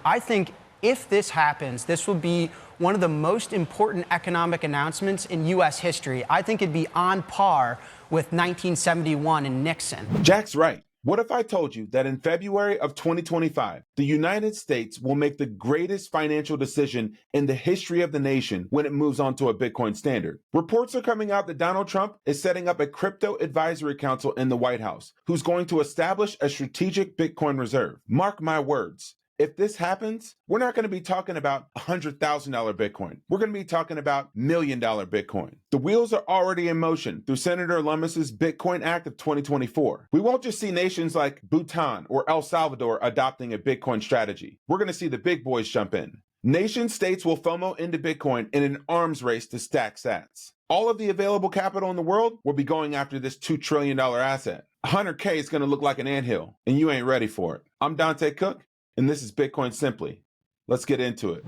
I think if this happens, this will be one of the most important economic announcements in U.S. history. I think it'd be on par with 1971 and Nixon. Jack's right. What if I told you that in February of 2025, the United States will make the greatest financial decision in the history of the nation when it moves on to a Bitcoin standard? Reports are coming out that Donald Trump is setting up a crypto advisory council in the White House, who's going to establish a strategic Bitcoin reserve. Mark my words. If this happens, we're not going to be talking about $100,000 Bitcoin. We're going to be talking about $1 million Bitcoin. The wheels are already in motion through Senator Lummis' Bitcoin Act of 2024. We won't just see nations like Bhutan or El Salvador adopting a Bitcoin strategy. We're going to see the big boys jump in. Nation states will FOMO into Bitcoin in an arms race to stack sats. All of the available capital in the world will be going after this $2 trillion asset. 100K is going to look like an anthill, and you ain't ready for it. I'm Dante Cook, and this is Bitcoin Simply. Let's get into it.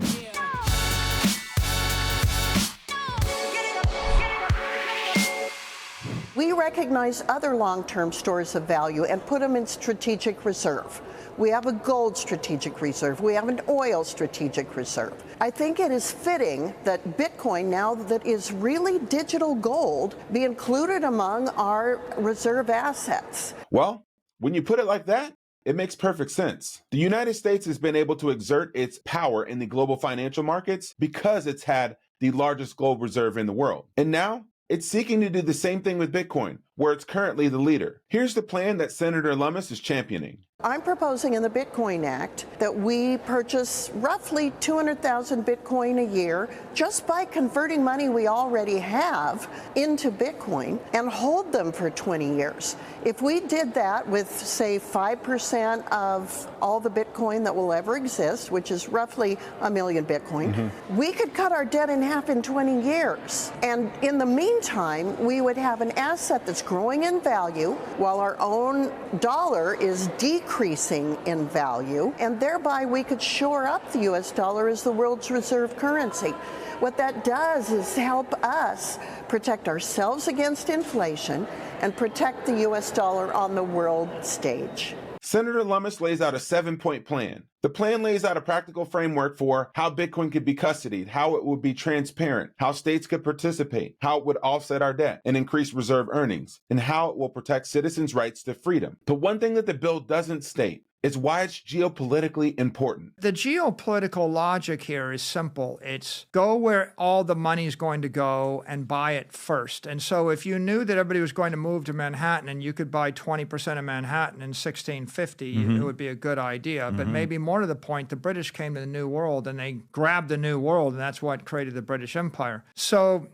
We recognize other long-term stores of value and put them in strategic reserve. We have a gold strategic reserve. We have an oil strategic reserve. I think it is fitting that Bitcoin, now that is really digital gold, be included among our reserve assets. Well, when you put it like that, it makes perfect sense. The United States has been able to exert its power in the global financial markets because it's had the largest gold reserve in the world. And now it's seeking to do the same thing with Bitcoin, where it's currently the leader. Here's the plan that Senator Lummis is championing. I'm proposing in the Bitcoin Act that we purchase roughly 200,000 Bitcoin a year just by converting money we already have into Bitcoin and hold them for 20 years. If we did that with, say, 5% of all the Bitcoin that will ever exist, which is roughly 1 million Bitcoin, we could cut our debt in half in 20 years. And in the meantime, we would have an asset that's growing in value while our own dollar is decreasing in value, and thereby we could shore up the US dollar as the world's reserve currency. What that does is help us protect ourselves against inflation and protect the US dollar on the world stage. Senator Lummis lays out a 7-point plan. The plan lays out a practical framework for how Bitcoin could be custodied, how it would be transparent, how states could participate, how it would offset our debt and increase reserve earnings, and how it will protect citizens' rights to freedom. But one thing that the bill doesn't state is why it's geopolitically important. The geopolitical logic here is simple. It's go where all the money is going to go and buy it first. And so if you knew that everybody was going to move to Manhattan and you could buy 20% of Manhattan in 1650, it would be a good idea. But maybe more to the point, the British came to the New World and they grabbed the New World, and that's what created the British Empire. So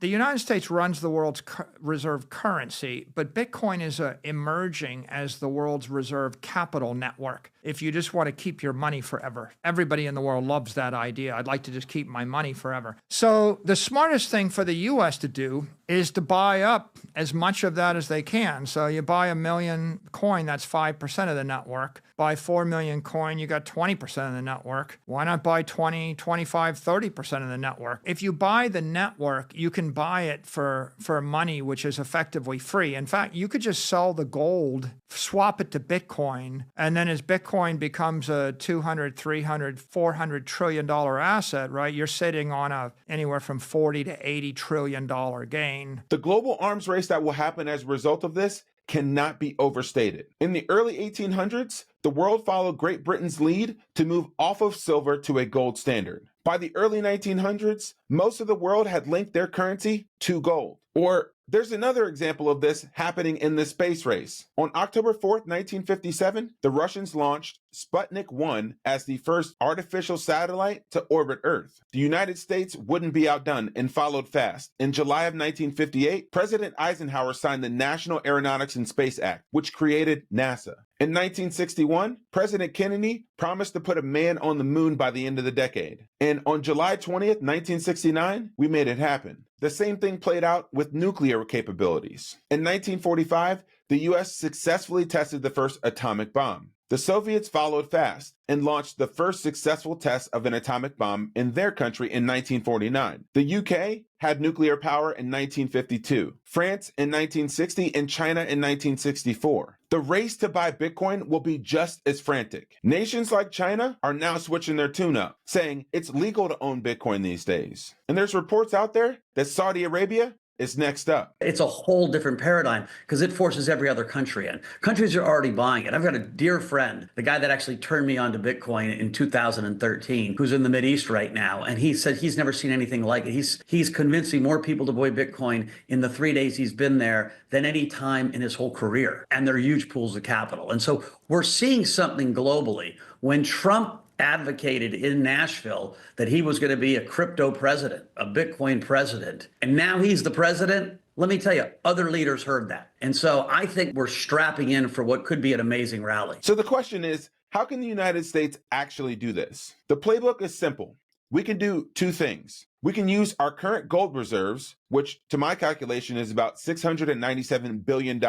the United States runs the world's reserve currency, but Bitcoin is emerging as the world's reserve capital network. If you just want to keep your money forever, everybody in the world loves that idea. I'd like to just keep my money forever. So the smartest thing for the U.S. to do is to buy up as much of that as they can. So you buy 1 million coin, that's 5% of the network. Buy 4 million coin, you got 20% of the network. Why not buy 20, 25, 30% of the network? If you buy the network, you can buy it for money which is effectively free. In fact, you could just sell the gold, swap it to Bitcoin, and then as Bitcoin becomes a 200, 300, 400 trillion dollar asset, right, you're sitting on anywhere from 40 to 80 trillion dollar gain. The global arms race that will happen as a result of this cannot be overstated. In the early 1800s, the world followed Great Britain's lead to move off of silver to a gold standard. By the early 1900s, most of the world had linked their currency to gold. Or there's another example of this happening in the space race. On October 4th, 1957, the Russians launched Sputnik 1 as the first artificial satellite to orbit Earth. The United States wouldn't be outdone and followed fast. In July of 1958, President Eisenhower signed the National Aeronautics and Space Act, which created NASA. In 1961, President Kennedy promised to put a man on the moon by the end of the decade. And on July 20th, 1969, we made it happen. The same thing played out with nuclear capabilities. In 1945, the US successfully tested the first atomic bomb. The Soviets followed fast and launched the first successful test of an atomic bomb in their country in 1949. The UK had nuclear power in 1952, France in 1960, and China in 1964. The race to buy Bitcoin will be just as frantic. Nations like China are now switching their tune up, saying it's legal to own Bitcoin these days. And there's reports out there that Saudi Arabia is next up. It's a whole different paradigm because it forces every other country in. Countries are already buying it. I've got a dear friend, the guy that actually turned me on to Bitcoin in 2013, who's in the Mideast right now. And he said he's never seen anything like it. He's convincing more people to buy Bitcoin in the 3 days he's been there than any time in his whole career. And they're huge pools of capital. And so we're seeing something globally. When Trump advocated in Nashville that he was going to be a crypto president, a Bitcoin president, and now he's the president. Let me tell you, other leaders heard that. And so I think we're strapping in for what could be an amazing rally. So the question is, how can the United States actually do this? The playbook is simple. We can do two things. We can use our current gold reserves, which to my calculation is about $697 billion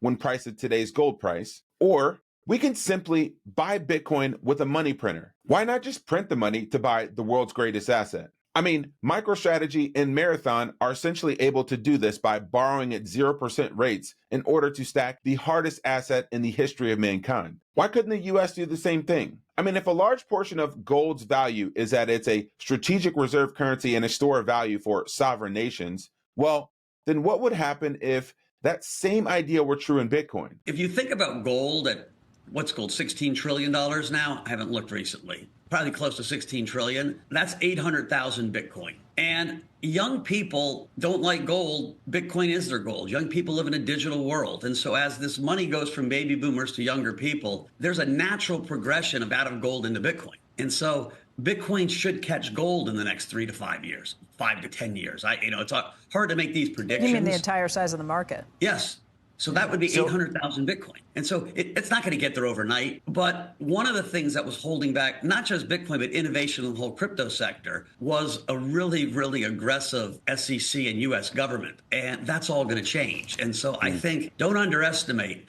when priced at today's gold price, or we can simply buy Bitcoin with a money printer. Why not just print the money to buy the world's greatest asset? I mean, MicroStrategy and Marathon are essentially able to do this by borrowing at 0% rates in order to stack the hardest asset in the history of mankind. Why couldn't the US do the same thing? I mean, if a large portion of gold's value is that it's a strategic reserve currency and a store of value for sovereign nations, well, then what would happen if that same idea were true in Bitcoin? If you think about gold at what's gold, $16 trillion now? I haven't looked recently. Probably close to 16 trillion. That's 800,000 Bitcoin. And young people don't like gold. Bitcoin is their gold. Young people live in a digital world. And so as this money goes from baby boomers to younger people, there's a natural progression of out of gold into Bitcoin. And so Bitcoin should catch gold in the next 3 to 5 years, 5 to 10 years. It's hard to make these predictions. You mean the entire size of the market? Yes. So that would be 800,000 Bitcoin. And so it's not going to get there overnight. But one of the things that was holding back, not just Bitcoin, but innovation in the whole crypto sector, was a really, really aggressive SEC and U.S. government. And that's all going to change. And so I think don't underestimate,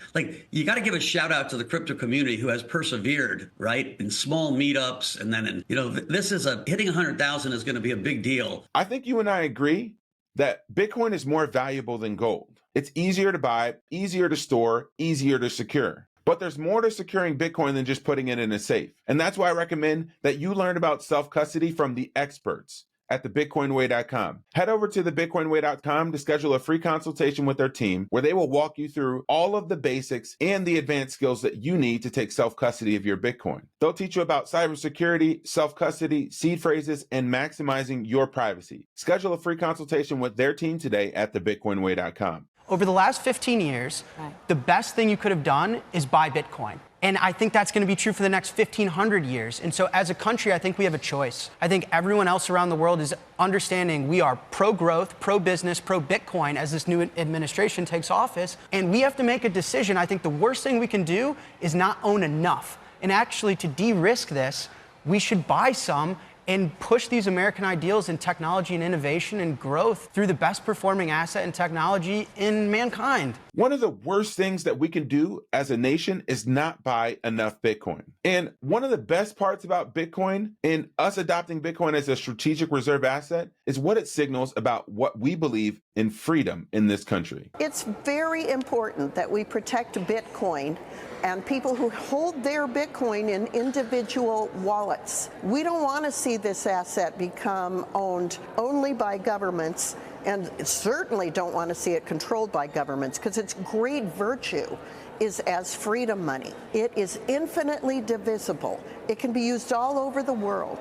you got to give a shout out to the crypto community who has persevered, right, in small meetups. And then, hitting 100,000 is going to be a big deal. I think you and I agree that Bitcoin is more valuable than gold. It's easier to buy, easier to store, easier to secure. But there's more to securing Bitcoin than just putting it in a safe. And that's why I recommend that you learn about self-custody from the experts at thebitcoinway.com. Head over to thebitcoinway.com to schedule a free consultation with their team where they will walk you through all of the basics and the advanced skills that you need to take self-custody of your Bitcoin. They'll teach you about cybersecurity, self-custody, seed phrases, and maximizing your privacy. Schedule a free consultation with their team today at thebitcoinway.com. Over the last 15 years, the best thing you could have done is buy Bitcoin. And I think that's going to be true for the next 1,500 years. And so as a country, I think we have a choice. I think everyone else around the world is understanding we are pro-growth, pro-business, pro-Bitcoin as this new administration takes office. And we have to make a decision. I think the worst thing we can do is not own enough. And actually, to de-risk this, we should buy some and push these American ideals in technology and innovation and growth through the best performing asset and technology in mankind. One of the worst things that we can do as a nation is not buy enough Bitcoin. And one of the best parts about Bitcoin and us adopting Bitcoin as a strategic reserve asset is what it signals about what we believe in freedom in this country. It's very important that we protect Bitcoin and people who hold their Bitcoin in individual wallets. We don't want to see this asset become owned only by governments, and certainly don't want to see it controlled by governments, because its great virtue is as freedom money. It is infinitely divisible. It can be used all over the world.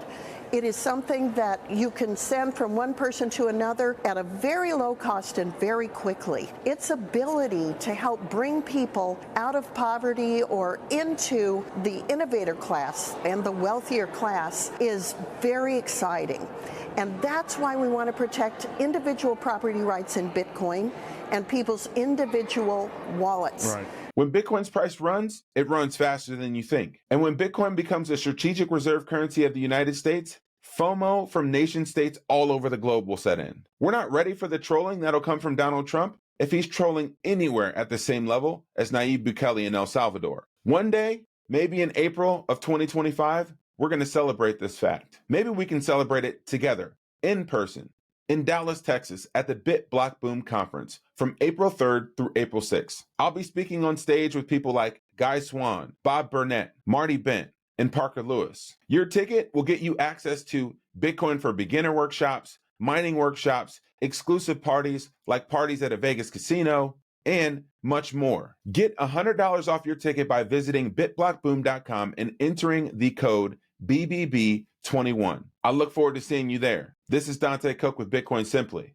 It is something that you can send from one person to another at a very low cost and very quickly. Its ability to help bring people out of poverty or into the innovator class and the wealthier class is very exciting. And that's why we want to protect individual property rights in Bitcoin and people's individual wallets. Right. When Bitcoin's price runs, it runs faster than you think. And when Bitcoin becomes a strategic reserve currency of the United States, FOMO from nation states all over the globe will set in. We're not ready for the trolling that'll come from Donald Trump if he's trolling anywhere at the same level as Nayib Bukele in El Salvador. One day, maybe in April of 2025, we're going to celebrate this fact. Maybe we can celebrate it together, in person, in Dallas, Texas, at the BitBlockBoom conference from April 3rd through April 6th. I'll be speaking on stage with people like Guy Swan, Bob Burnett, Marty Bent, and Parker Lewis. Your ticket will get you access to Bitcoin for beginner workshops, mining workshops, exclusive parties like parties at a Vegas casino, and much more. Get $100 off your ticket by visiting bitblockboom.com and entering the code BBB21. I look forward to seeing you there. This is Dante Cook with Bitcoin Simply.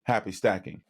Happy stacking.